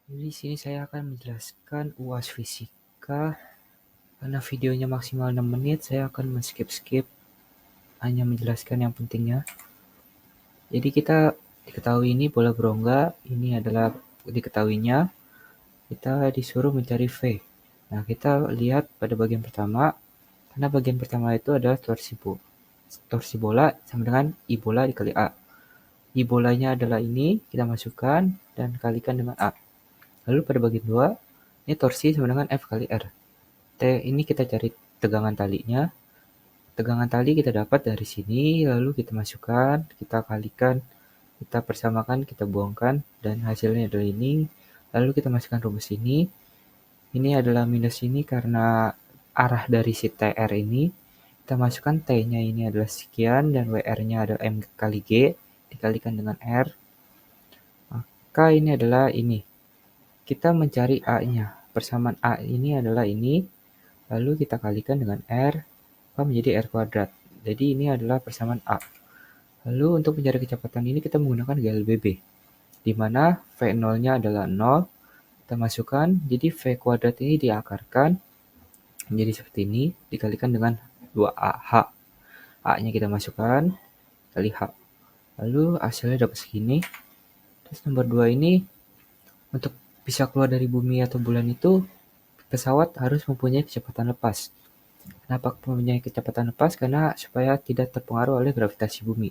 Jadi di sini saya akan menjelaskan UAS fisika. Karena videonya maksimal 6 menit, saya akan men-skip hanya menjelaskan yang pentingnya. Jadi kita diketahui ini bola berongga, ini adalah diketahuinya. Kita disuruh mencari V. Nah, kita lihat pada bagian pertama, karena bagian pertama itu adalah torsi bola sama dengan I bola dikali A. I bolanya adalah ini, kita masukkan dan kalikan dengan A. Lalu pada bagian 2, ini torsi sama dengan F kali R. Ini kita cari tegangan talinya. Tegangan tali kita dapat dari sini, lalu kita masukkan, kita kalikan, kita persamakan, kita buangkan, dan hasilnya adalah ini. Lalu kita masukkan rumus ini. Ini adalah minus ini karena arah dari si TR ini. Kita masukkan T-nya ini adalah sekian, dan WR-nya adalah M kali G, dikalikan dengan R. Maka ini adalah ini. Kita mencari A-nya. Persamaan A ini adalah ini, lalu kita kalikan dengan R, maka menjadi R kuadrat. Jadi ini adalah persamaan A. Lalu untuk mencari kecepatan ini kita menggunakan GLBB, di mana V0-nya adalah 0, kita masukkan, jadi V kuadrat ini diakarkan menjadi seperti ini, dikalikan dengan 2AH. A-nya kita masukkan, kali H. Lalu hasilnya dapat segini. Terus nomor 2 ini, untuk bisa keluar dari bumi atau bulan itu, pesawat harus mempunyai kecepatan lepas. Kenapa mempunyai kecepatan lepas? Karena supaya tidak terpengaruh oleh gravitasi bumi.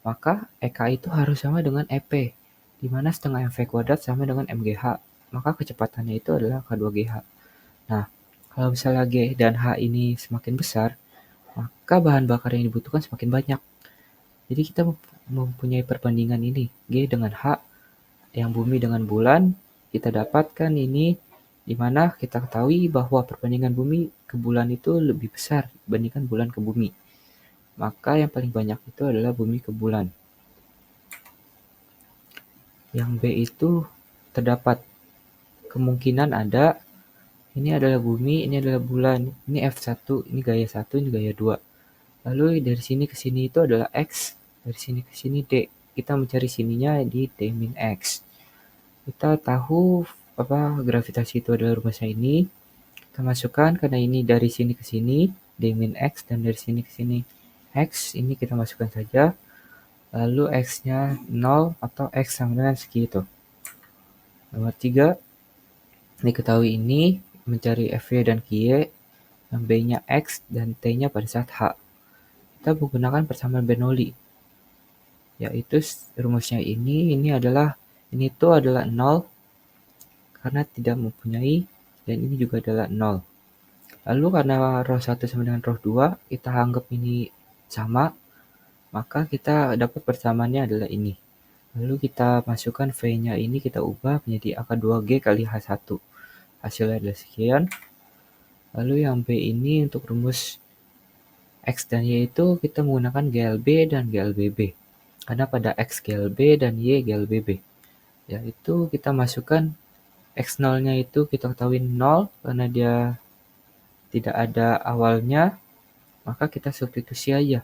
Maka EK itu harus sama dengan EP, di mana setengah MV kuadrat sama dengan MGH. Maka kecepatannya itu adalah K2GH. Nah, kalau misalnya G dan H ini semakin besar, maka bahan bakar yang dibutuhkan semakin banyak. Jadi kita mempunyai perbandingan ini, G dengan H, yang bumi dengan bulan, kita dapatkan ini, di mana kita ketahui bahwa perbandingan bumi ke bulan itu lebih besar dibandingkan bulan ke bumi. Maka yang paling banyak itu adalah bumi ke bulan. Yang B itu terdapat kemungkinan ada, ini adalah bumi, ini adalah bulan, ini F1, ini gaya 1, ini gaya 2. Lalu dari sini ke sini itu adalah X, dari sini ke sini D. Kita mencari sininya di D min X. Kita tahu gravitasi itu adalah rumusnya ini. Kita masukkan karena ini dari sini ke sini D min X, dan dari sini ke sini X, ini kita masukkan saja. Lalu X-nya 0 atau X sama dengan segitu. Nomor 3, diketahui ini mencari FY dan QY, yang B-nya X dan T-nya pada saat H. Kita menggunakan persamaan Bernoulli, yaitu rumusnya ini adalah, ini tuh adalah 0 karena tidak mempunyai, dan ini juga adalah 0. Lalu karena roh 1 sama dengan roh 2, kita anggap ini sama, maka kita dapat persamaannya adalah ini. Lalu kita masukkan V-nya ini, kita ubah menjadi AK2G kali H1. Hasilnya adalah sekian. Lalu yang B ini untuk rumus X dan Y itu kita menggunakan GLB dan GLBB. Karena pada X GLB dan Y GLBB. Yaitu kita masukkan X0-nya itu kita ketahui 0 karena dia tidak ada awalnya, maka kita substitusi aja.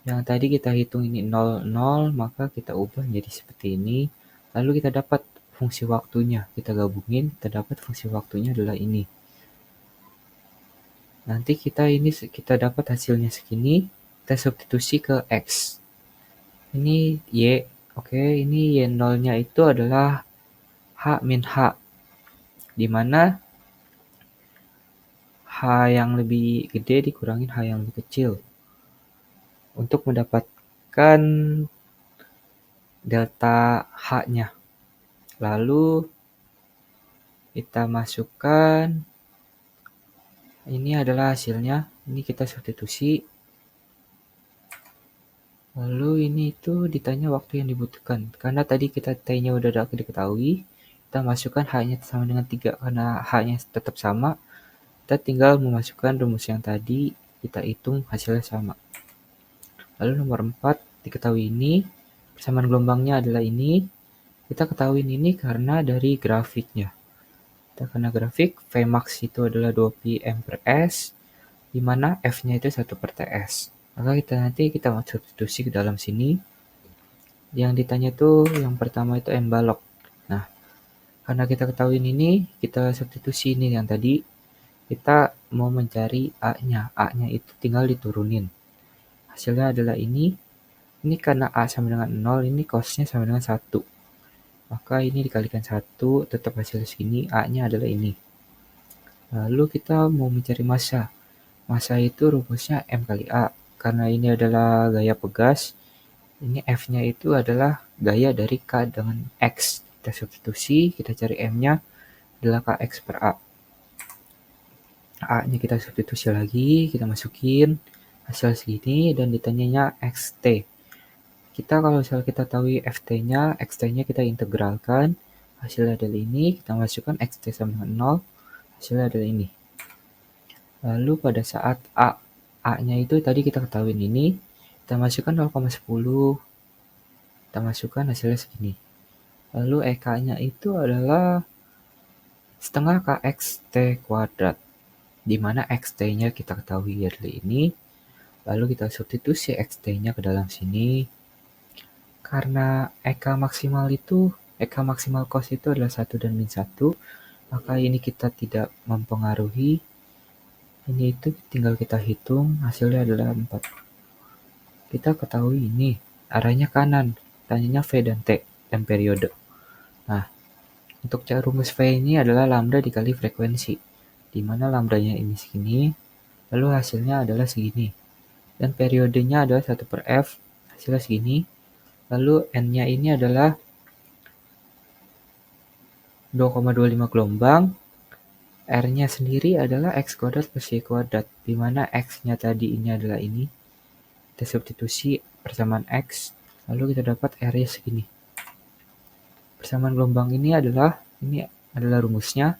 Yang tadi kita hitung ini 0, 0, maka kita ubah menjadi seperti ini. Lalu kita dapat fungsi waktunya. Kita gabungin, kita dapat fungsi waktunya adalah ini. Nanti kita dapat hasilnya segini, kita substitusi ke X. Ini Y, oke, ini Y0-nya itu adalah H min H, di mana H yang lebih gede dikurangin H yang lebih kecil. Untuk mendapatkan delta H-nya. Lalu kita masukkan, ini adalah hasilnya, ini kita substitusi. Lalu ini itu ditanya waktu yang dibutuhkan. Karena tadi kita T-nya udah diketahui, kita masukkan H-nya sama dengan 3. Karena H-nya tetap sama, kita tinggal memasukkan rumus yang tadi, kita hitung hasilnya sama. Lalu nomor 4, diketahui ini, persamaan gelombangnya adalah ini. Kita ketahui ini karena dari grafiknya. Kita kena grafik, Vmax itu adalah 2πm per S, di mana F-nya itu 1 per TS. Maka kita substitusi ke dalam sini. Yang ditanya tuh yang pertama itu M balok. Nah, Karena kita ketahui ini, kita substitusi ini yang tadi. Kita mau mencari A-nya. A-nya itu tinggal diturunin. Hasilnya adalah ini. Ini karena A sama dengan 0, ini cos-nya sama dengan 1. Maka ini dikalikan 1, tetap hasil sini, A-nya adalah ini. Lalu kita mau mencari massa. Massa itu rumusnya M kali A. Karena ini adalah gaya pegas, ini F-nya itu adalah gaya dari K dengan X. Kita substitusi, kita cari M-nya adalah KX per A. A-nya kita substitusi lagi, kita masukin hasil segini dan ditanyanya XT. Kita kalau misalnya kita tahu FT-nya, XT-nya kita integralkan, hasilnya adalah ini, kita masukkan XT sama dengan 0, hasilnya adalah ini. Lalu pada saat A-nya itu tadi kita ketahui ini, kita masukkan 0,10, kita masukkan hasilnya segini. Lalu EK-nya itu adalah setengah KXT kuadrat, di mana XT-nya kita ketahui adalah ini. Lalu kita substitusi XT-nya ke dalam sini. Karena EK maksimal cos itu adalah 1 dan min 1, maka ini kita tidak mempengaruhi. Ini itu tinggal kita hitung, hasilnya adalah 4. Kita ketahui ini, arahnya kanan, tanyanya V dan T, dan periode. Nah, untuk cara rumus V ini adalah lambda dikali frekuensi, di mana lambdanya ini segini, lalu hasilnya adalah segini. Dan periodenya adalah 1 per F, hasilnya segini. Lalu N-nya ini adalah 2,25 gelombang. R-nya sendiri adalah X kuadrat plus Y kuadrat, di mana X-nya tadi ini adalah ini. Kita substitusi persamaan X, lalu kita dapat R-nya segini. Persamaan gelombang ini adalah rumusnya.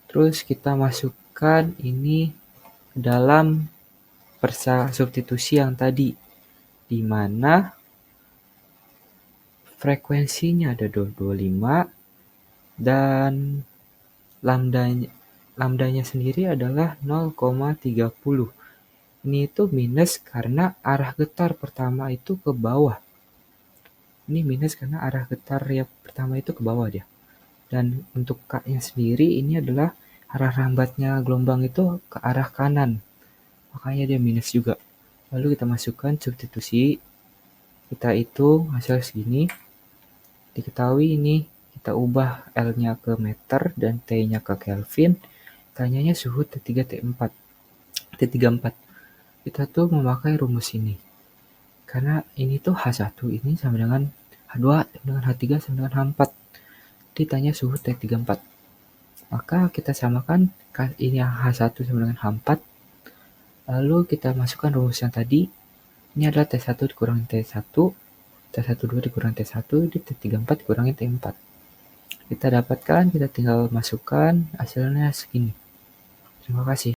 Terus kita masukkan ini ke dalam substitusi yang tadi, di mana frekuensinya ada 225 dan lambdanya sendiri adalah 0,30. Ini itu minus karena arah getar pertama itu ke bawah. Ini minus karena arah getar yang pertama itu ke bawah dia. Dan untuk K-nya sendiri ini adalah arah rambatnya gelombang itu ke arah kanan. Makanya dia minus juga. Lalu kita masukkan substitusi. Kita hitung hasil segini. Diketahui ini kita ubah L-nya ke meter dan T-nya ke Kelvin. Tanyanya suhu T3, T4. T34. Kita tuh memakai rumus ini. Karena ini tuh H1 ini sama dengan H2 sama dengan H3 sama dengan H4. Ditanya suhu T34. Maka kita samakan ini yang H1 sama dengan H4. Lalu kita masukkan rumus yang tadi. Ini adalah T1 dikurangi T1. T12 dikurangi T1, di T34 dikurangi T4. Kita dapatkan, kita tinggal masukkan, hasilnya segini. Terima kasih.